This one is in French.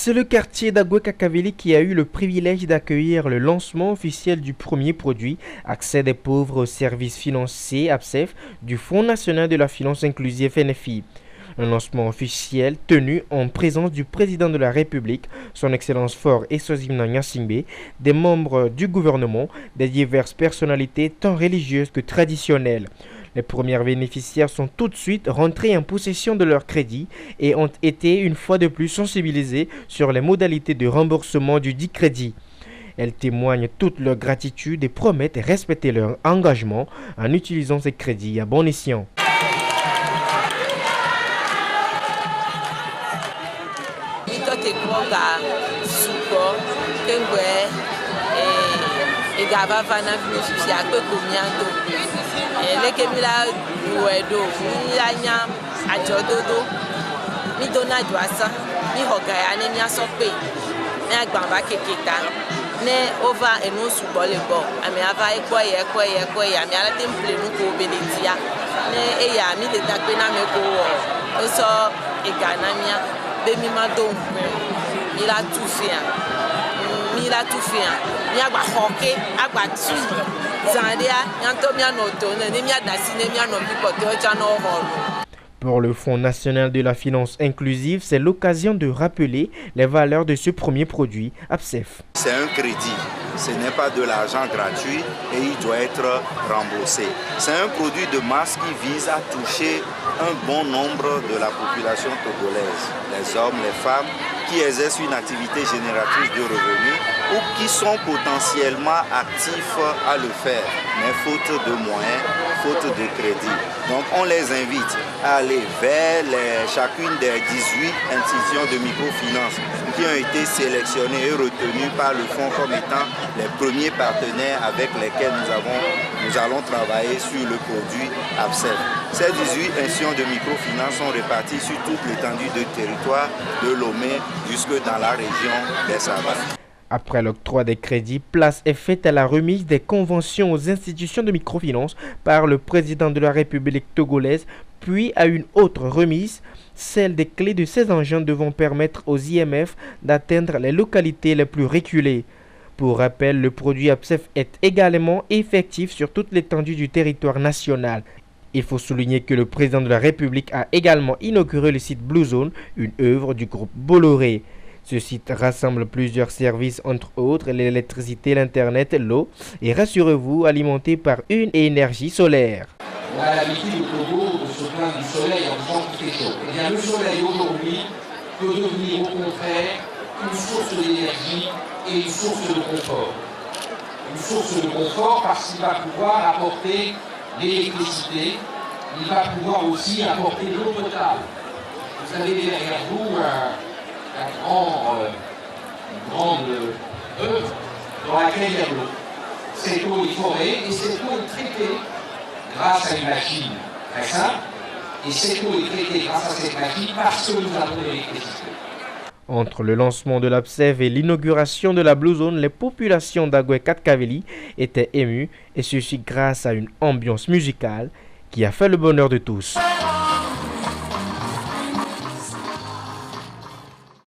C'est le quartier d'Agoué-Kakaveli qui a eu le privilège d'accueillir le lancement officiel du premier produit Accès des pauvres aux services financiers APSEF du Fonds national de la finance inclusive FNFI. Un lancement officiel tenu en présence du président de la République, son Excellence Faure Eswatini Gnassingbé, des membres du gouvernement, des diverses personnalités tant religieuses que traditionnelles. Les premiers bénéficiaires sont tout de suite rentrés en possession de leur crédit et ont été une fois de plus sensibilisés sur les modalités de remboursement du dit crédit. Elles témoignent toute leur gratitude et promettent respecter leur engagement en utilisant ces crédits à bon escient. Pour le Fonds national de la finance inclusive, c'est l'occasion de rappeler les valeurs de ce premier produit, APSEF. C'est un crédit, ce n'est pas de l'argent gratuit et il doit être remboursé. C'est un produit de masse qui vise à toucher un bon nombre de la population togolaise, les hommes, les femmes, qui exercent une activité génératrice de revenus ou qui sont potentiellement actifs à le faire, mais faute de moyens, faute de crédit. Donc on les invite à aller vers chacune des 18 institutions de microfinance qui ont été sélectionnées et retenues par le fonds comme étant les premiers partenaires avec lesquels nous allons travailler sur le produit APSEF. Ces 18 institutions de microfinance sont réparties sur toute l'étendue du territoire de Lomé jusque dans la région des Savanes. Après l'octroi des crédits, place est faite à la remise des conventions aux institutions de microfinance par le président de la République togolaise, puis à une autre remise, celle des clés de ces engins devant permettre aux IMF d'atteindre les localités les plus reculées. Pour rappel, le produit APSEF est également effectif sur toute l'étendue du territoire national. Il faut souligner que le président de la République a également inauguré le site Blue Zone, une œuvre du groupe Bolloré. Ce site rassemble plusieurs services, entre autres l'électricité, l'internet, l'eau et rassurez-vous, alimenté par une énergie solaire. On a l'habitude au Togo de se plaindre du soleil en disant qu'il fait chaud. Eh bien, le soleil aujourd'hui peut devenir au contraire une source d'énergie et une source de confort. Une source de confort parce qu'il va pouvoir apporter l'électricité, il va pouvoir aussi apporter l'eau potable. Vous avez derrière vous une grande œuvre dans laquelle il y a de l'eau. Cette eau est forée et cette eau est traitée grâce à une machine très simple. Et cette eau est traitée grâce à cette machine parce que nous avons de l'électricité. Entre le lancement de l'APSEF et l'inauguration de la Blue Zone, les populations d'Agoué-Kakaveli étaient émues et ceci grâce à une ambiance musicale qui a fait le bonheur de tous.